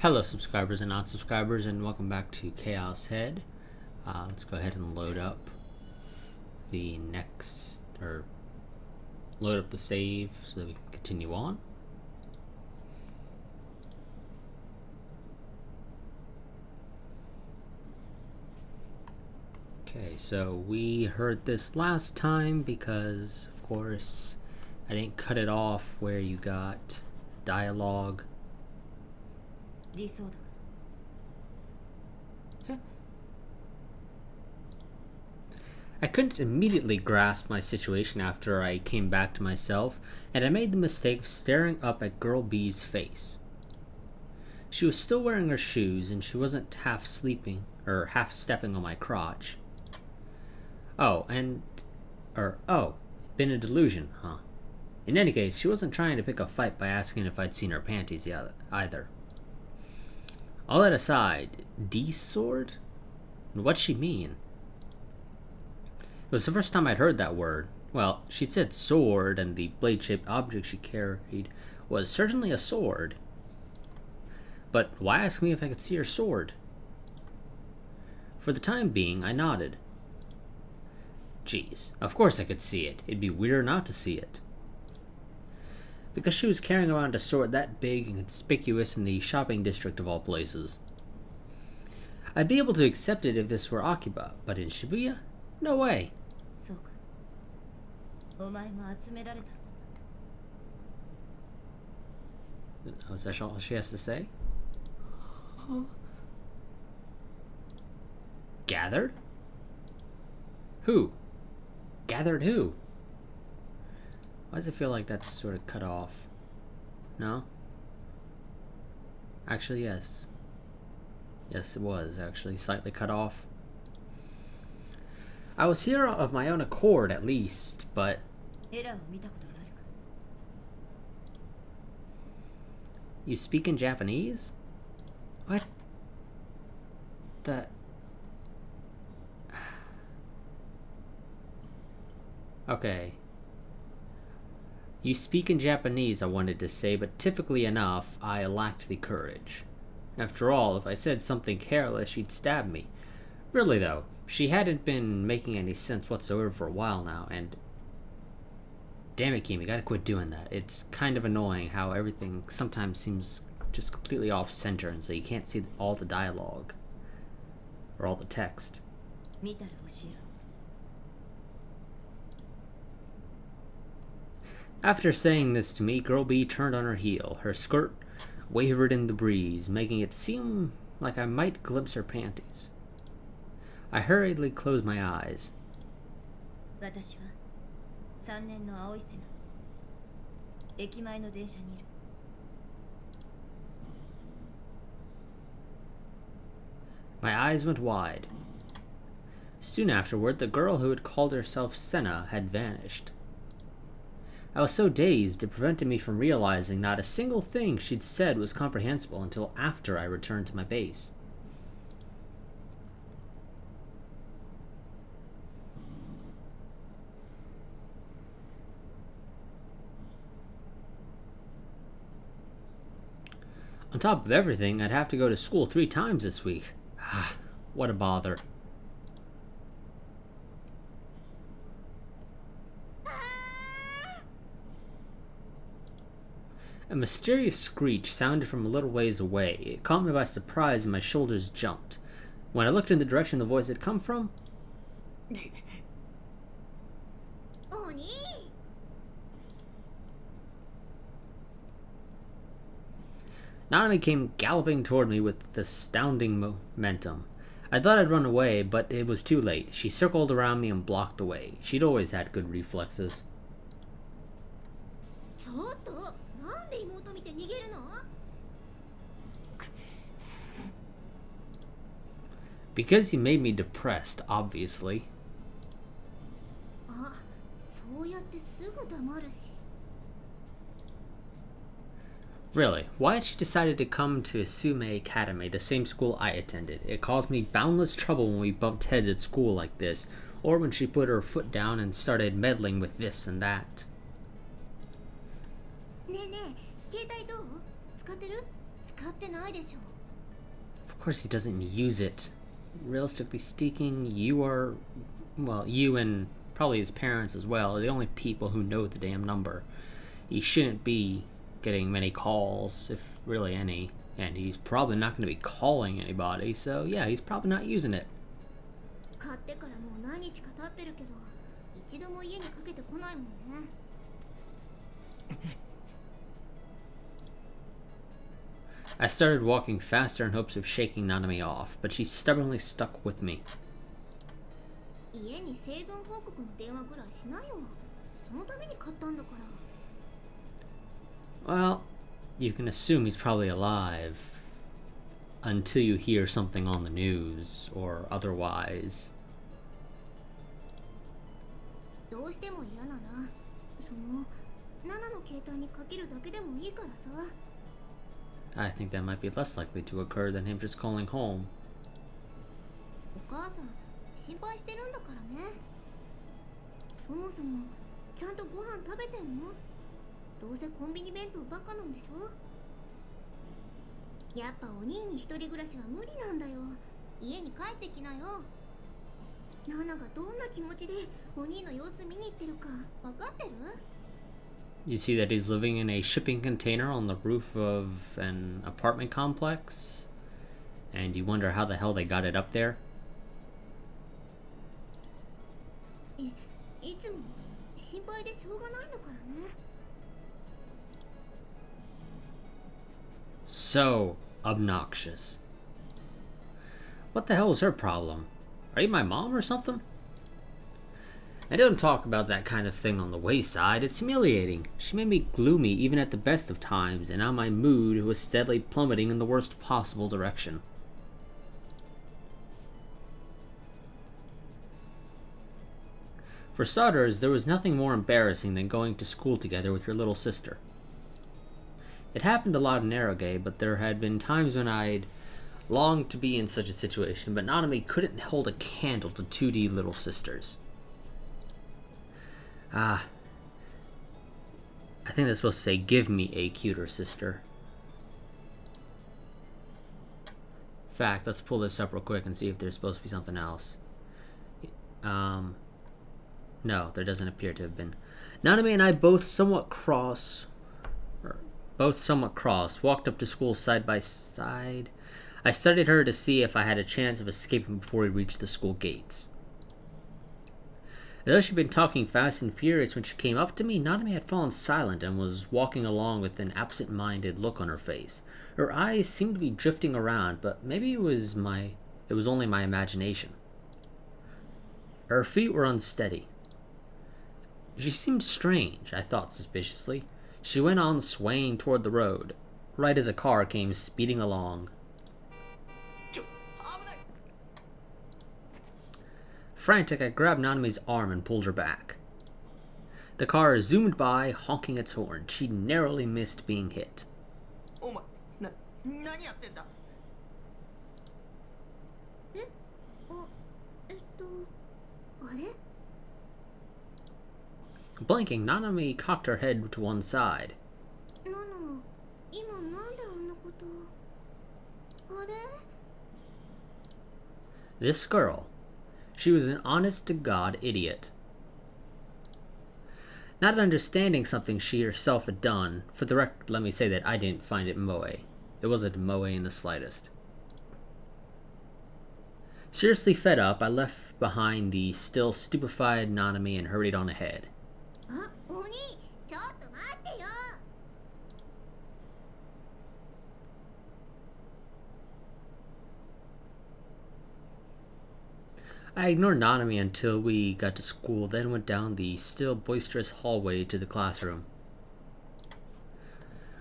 Hello subscribers and non-subscribers, and welcome back to ChäoS Head. Let's go ahead and load up the save so that we can continue on. Okay, so we heard this last time because, of course, I didn't cut it off where you got dialogue. I couldn't immediately grasp my situation after I came back to myself, and I made the mistake of staring up at Girl B's face. She was still wearing her shoes, and she wasn't half stepping on my crotch. Been a delusion, huh? In any case, she wasn't trying to pick a fight by asking if I'd seen her panties either. All that aside, D-sword? What'd she mean? It was the first time I'd heard that word. Well, she said sword, and the blade-shaped object she carried was certainly a sword. But why ask me if I could see her sword? For the time being, I nodded. Geez, of course I could see it. It'd be weirder not to see it. Because she was carrying around a sword that big and conspicuous in the shopping district of all places. I'd be able to accept it if this were Akiba, but in Shibuya? No way. Oh, is that all she has to say? Gathered? Who? Gathered who? Why does it feel like that's sort of cut off? No? Actually, yes. Yes, it was actually slightly cut off. I was here of my own accord, at least, but... You speak in Japanese? What? Okay. You speak in Japanese, I wanted to say, but typically enough, I lacked the courage. After all, if I said something careless, she'd stab me. Really though, she hadn't been making any sense whatsoever for a while now, and... Damn it, Kim, you gotta quit doing that. It's kind of annoying how everything sometimes seems just completely off-center, and so you can't see all the dialogue. Or all the text. After saying this to me, Girl B turned on her heel. Her skirt wavered in the breeze, making it seem like I might glimpse her panties. I hurriedly closed my eyes. My eyes went wide. Soon afterward, the girl who had called herself Senna had vanished. I was so dazed it prevented me from realizing not a single thing she'd said was comprehensible until after I returned to my base. On top of everything, I'd have to go to school 3 times this week. What a bother. A mysterious screech sounded from a little ways away. It caught me by surprise and my shoulders jumped. When I looked in the direction the voice had come from... Nanami came galloping toward me with astounding momentum. I thought I'd run away, but it was too late. She circled around me and blocked the way. She'd always had good reflexes. Because he made me depressed, obviously. Really, why had she decided to come to Isume Academy, the same school I attended? It caused me boundless trouble when we bumped heads at school like this, or when she put her foot down and started meddling with this and that. Of course he doesn't use it. Realistically speaking, you are... Well, you and probably his parents as well are the only people who know the damn number. He shouldn't be getting many calls, if really any. And he's probably not going to be calling anybody, so yeah, he's probably not using it. 買ってからもう何日か経ってるけど、一度も家にかけてこないもんね。I started walking faster in hopes of shaking Nanami off, but she stubbornly stuck with me. 家に生存報告の電話ぐらいしないよ。そのために買ったんだから。Well, you can assume he's probably alive until you hear something on the news or otherwise. どうしても嫌なら、その7の携帯にかけるだけでもいいからさ。I think that might be less likely to occur than him just calling home. お母さん、心配してるんだからね。そもそもちゃんとご飯食べてんの？どうせコンビニ弁当ばっかなんでしょ？やっぱお兄に一人暮らしは無理なんだよ。家に帰ってきなよ。ナナがどんな気持ちでお兄の様子見に行ってるか分かってる？ You see that he's living in a shipping container on the roof of an apartment complex, and you wonder how the hell they got it up there. いつも心配でしょうがないんだからね。So obnoxious. What the hell is her problem? Are you my mom or something? I don't talk about that kind of thing on the wayside. It's humiliating. She made me gloomy even at the best of times, and now my mood was steadily plummeting in the worst possible direction. For starters, there was nothing more embarrassing than going to school together with your little sister. It happened a lot in Narrowgate, but there had been times when I'd longed to be in such a situation, but Nanami couldn't hold a candle to 2D little sisters. I think that's supposed to say, give me a cuter sister. In fact, let's pull this up real quick and see if there's supposed to be something else. No, there doesn't appear to have been. Nanami and I both somewhat crossed, walked up to school side by side. I studied her to see if I had a chance of escaping before we reached the school gates. Although she'd been talking fast and furious when she came up to me, Nanami had fallen silent and was walking along with an absent-minded look on her face. Her eyes seemed to be drifting around, but maybe it was only my imagination. Her feet were unsteady. She seemed strange, I thought suspiciously. She went on swaying toward the road, right as a car came speeding along. Frantic, I grabbed Nanami's arm and pulled her back. The car zoomed by, honking its horn. She narrowly missed being hit. Blinking, Nanami cocked her head to one side. This girl. She was an honest-to-God idiot. Not understanding something she herself had done, for the record, let me say that I didn't find it moe. It wasn't moe in the slightest. Seriously fed up, I left behind the still stupefied Nanami and hurried on ahead. I ignored Nanami until we got to school, then went down the still boisterous hallway to the classroom.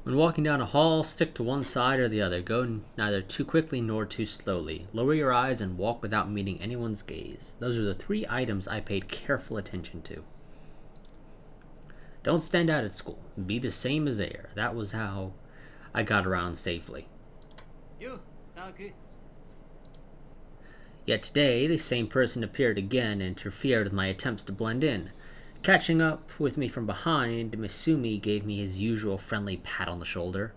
When walking down a hall, stick to one side or the other. Go neither too quickly nor too slowly. Lower your eyes and walk without meeting anyone's gaze. Those are the 3 items I paid careful attention to. Don't stand out at school. Be the same as they are. That was how I got around safely. Yet today, the same person appeared again and interfered with my attempts to blend in. Catching up with me from behind, Misumi gave me his usual friendly pat on the shoulder.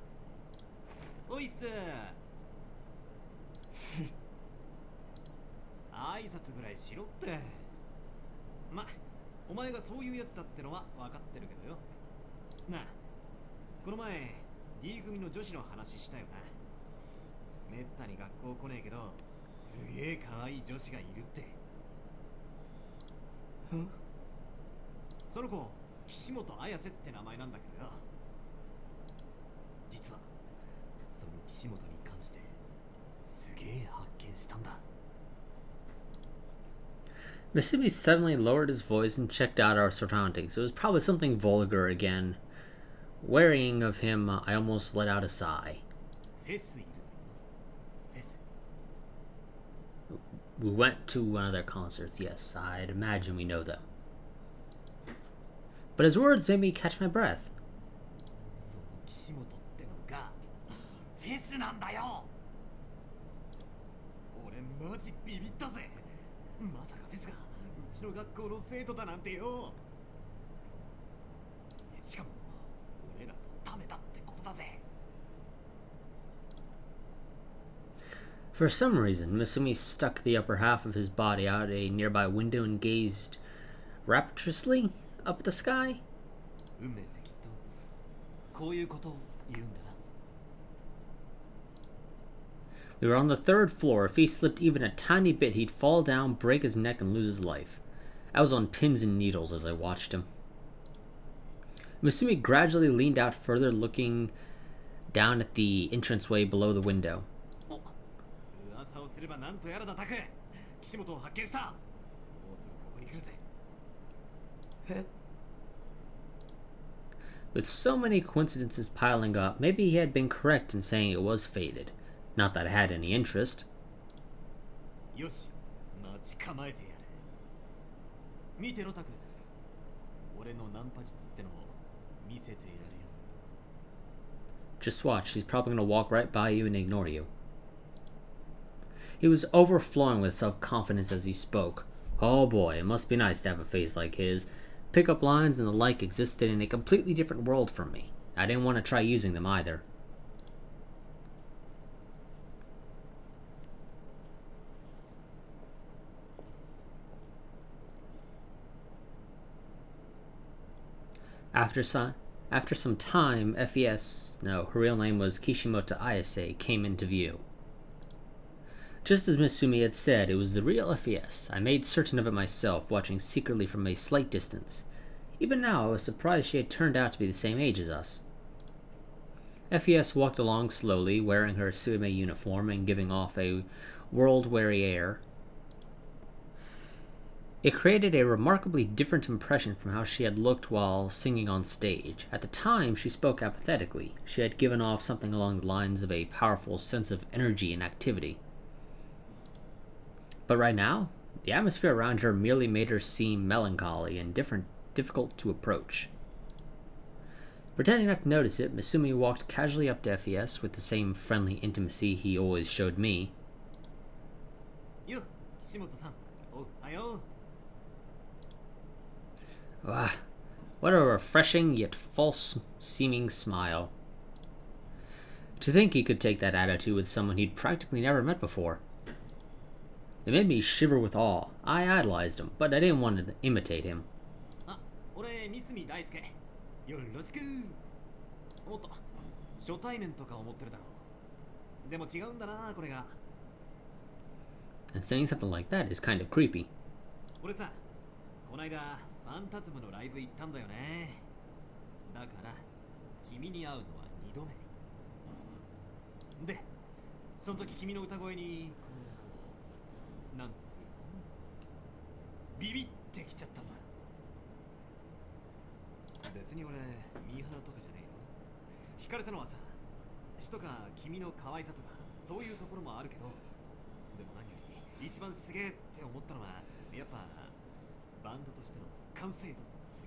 挨拶ぐらいしろって。ま、お前がそういうやつだってのは分かってるけどよ。なあ、この前 D 組の女子の話したよな。めったに学校来ねえけどすげえ可愛い女子がいるって。その子岸本綾瀬って名前なんだけどよ、実はその岸本に関してすげえ発見したんだ。 Misumi suddenly lowered his voice and checked out our surroundings. It was probably something vulgar again. Wearying of him, I almost let out a sigh. フェスいる。フェス。 We went to one of their concerts, yes, I'd imagine we know them. But his words made me catch my breath. その岸本ってのがフェスなんだよ。俺マジビビったぜ。まさかフェスがうちの学校の生徒だなんてよ。しかも俺らとダメだってことだぜ。 For some reason, Misumi stuck the upper half of his body out a nearby window and gazed rapturously up at the sky. 運命ってきっとこういうことを言うんだな。 We were on the third floor. If he slipped even a tiny bit, he'd fall down, break his neck, and lose his life. I was on pins and needles as I watched him. Misumi gradually leaned out further, looking down at the entranceway below the window. 噂をすればなんとやらだタク。岸本を発見した。もうすぐここに来るぜ。え？ With so many coincidences piling up, maybe he had been correct in saying it was fated. Not that I had any interest. よし、待ち構えてやる。見てろタク。俺のナンパ術ってのも見せてやるよ。 Just watch, he's probably going to walk right by you and ignore you. He was overflowing with self-confidence as he spoke. Oh boy, it must be nice to have a face like his. Pickup lines and the like existed in a completely different world from me. I didn't want to try using them either. After some time, FES, no, her real name was Kishimoto Ayase, came into view. Just as Misumi had said, it was the real FES. I made certain of it myself, watching secretly from a slight distance. Even now, I was surprised she had turned out to be the same age as us. FES walked along slowly, wearing her Suime uniform and giving off a world-weary air. It created a remarkably different impression from how she had looked while singing on stage. At the time, she spoke apathetically. She had given off something along the lines of a powerful sense of energy and activity. But right now, the atmosphere around her merely made her seem melancholy and difficult to approach. Pretending not to notice it, Misumi walked casually up to FES with the same friendly intimacy he always showed me. Yo, Kishimoto-san. Oh, ayo. Ah, what a refreshing yet false-seeming smile. To think he could take that attitude with someone he'd practically never met before. It made me shiver with awe. I idolized him, but I didn't want to imitate him. あ、俺三角大輔。よろしく。おっと、初対面とか思ってるだろう。でも違うんだな、これが。And saying something like that is kind of creepy. 俺さ、こないだファンタズムのライブ行ったんだよね。だから君に会うのは2度目。で、その時君の歌声にこうなんつうの、ビビってきちゃったんだ。別に俺ミーハーとかじゃねえよ。惹かれたのはさ、詩とか君の可愛さとかそういうところもあるけど、でも何より一番すげえって思ったのはやっぱバンドとしての完成度っつう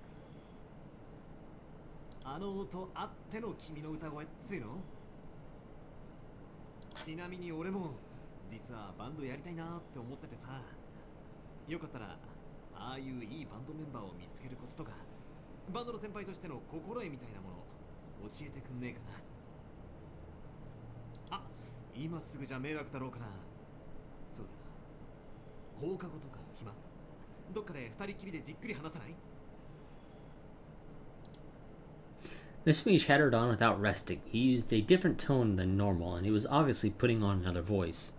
か、あの音あっての君の歌声っつうの。ちなみに俺も実はバンドやりたいなって思っててさ、よかったらああいういいバンドメンバーを見つけるコツとか、バンドの先輩としての心得みたいなものを教えてくんねえかな。あ、今すぐじゃ迷惑だろうから、そうだな、放課後とか暇？どっかで二人きりでじっくり話さない？ The speech chattered on without resting. He used a different tone than normal, and he was obviously putting on another voice.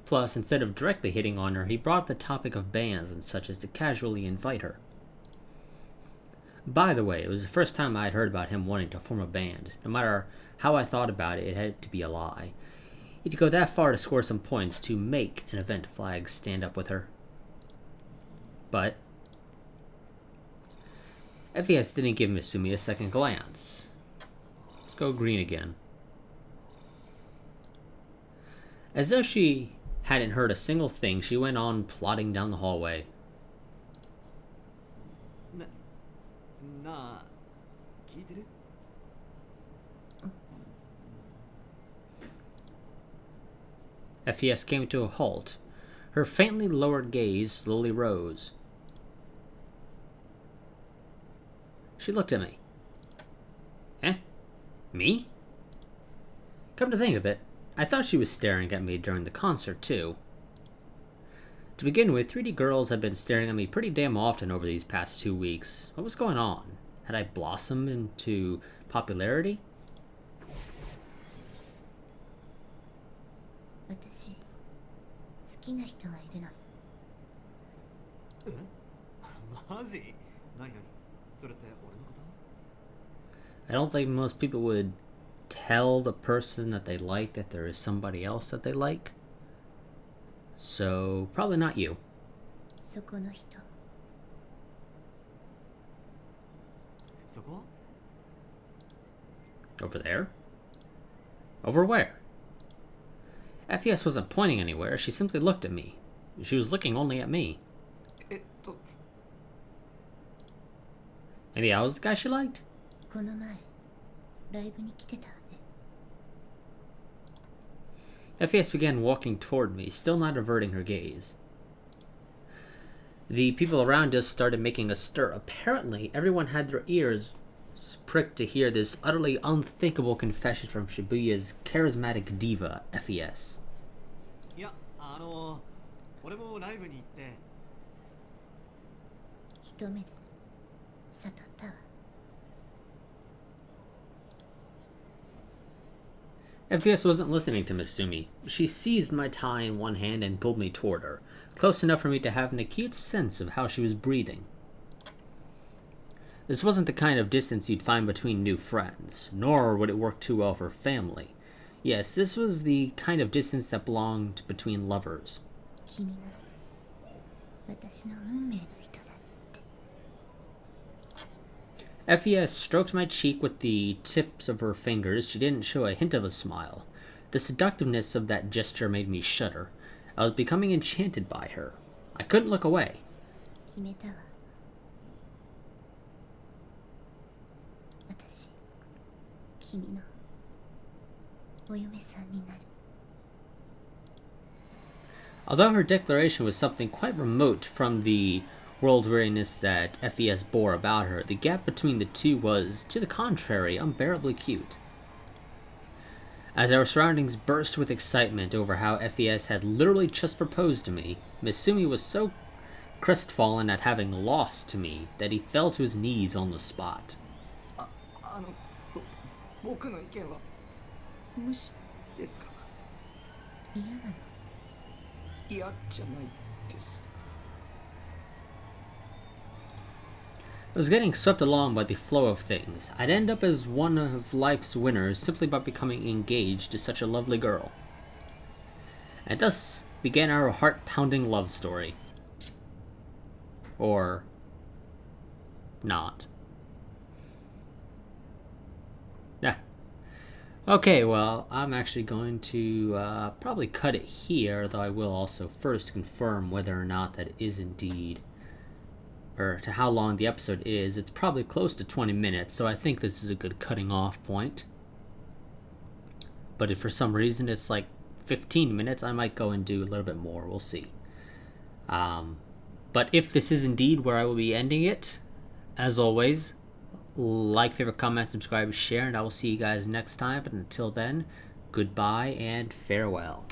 Plus, instead of directly hitting on her, he brought up the topic of bands and such as to casually invite her. By the way, it was the first time I had heard about him wanting to form a band. No matter how I thought about it, it had to be a lie. He'd go that far to score some points to make an event flag stand up with her. But FES didn't give Misumi a second glance. Let's go green again. As though she hadn't heard a single thing, she went on plodding down the hallway. なあ、聞いてる？ FES came to a halt. Her faintly lowered gaze slowly rose. She looked at me. Eh? Me? Come to think of it, I thought she was staring at me during the concert, too. To begin with, 3D girls had been staring at me pretty damn often over these past 2 weeks. What was going on? Had I blossomed into popularity? 私好きな人がいるの。え？マジ？何？それって俺のこと？ I don't think most people would tell the person that they like that there is somebody else that they like. So, probably not you. そこの人。そこ？ Over there? Over where? FES wasn't pointing anywhere, she simply looked at me. She was looking only at me. Maybe I was the guy she liked? この前ライブに来てたわね。 FES began walking toward me, still not averting her gaze. The people around us started making a stir. Apparently, everyone had their ears pricked to hear this utterly unthinkable confession from Shibuya's charismatic diva, FES. いや、俺もライブに行って。一目で悟ったわ。 FES wasn't listening to Misumi. She seized my tie in one hand and pulled me toward her, close enough for me to have an acute sense of how she was breathing. This wasn't the kind of distance you'd find between new friends, nor would it work too well for family. Yes, this was the kind of distance that belonged between lovers. 君なら私の運命の人だって。 FES stroked my cheek with the tips of her fingers. She didn't show a hint of a smile. The seductiveness of that gesture made me shudder. I was becoming enchanted by her. I couldn't look away. 決めたわ。私、君のお嫁さんになる。 Although her declaration was something quite remote from the world weariness that FES bore about her, the gap between the two was, to the contrary, unbearably cute. As our surroundings burst with excitement over how FES had literally just proposed to me, Misumi was so crestfallen at having lost to me that he fell to his knees on the spot. 僕の意見は無視ですか？嫌なの？嫌じゃないです。 I was getting swept along by the flow of things. I'd end up as one of life's winners simply by becoming engaged to such a lovely girl. And thus began our heart-pounding love story. Or not. Yeah. Okay, well, I'm actually going to probably cut it here, though I will also first confirm whether or not that is indeed, or to how long the episode is. It's probably close to 20 minutes, so I think this is a good cutting off point. But if for some reason it's like 15 minutes, I might go and do a little bit more. We'll see. But if this is indeed where I will be ending it, as always, like, favorite, comment, subscribe, share, and I will see you guys next time. But until then, goodbye and farewell.